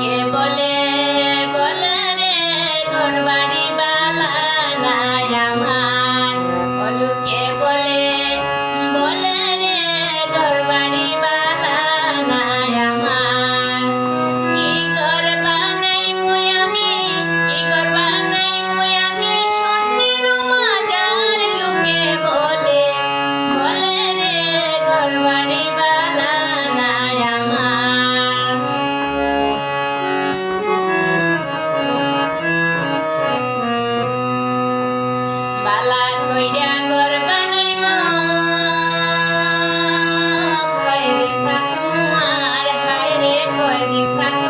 কে বলে বলে রে ঘর বাড়ি বালা নাই আমার অলুকে বলে বলে রে ঘর বাড়ি বালা নাই আমার কি করবা নাই মুই আমি কি করবা নাই মুই আমি শূন্যের মাজার লোকে বলে বলে রে ঘর বাড়ি বালা নাই আমার বালা কইরা ঘর বানাইম কয়দিন থাকমু আর হায় রে কয়দিন থাকমু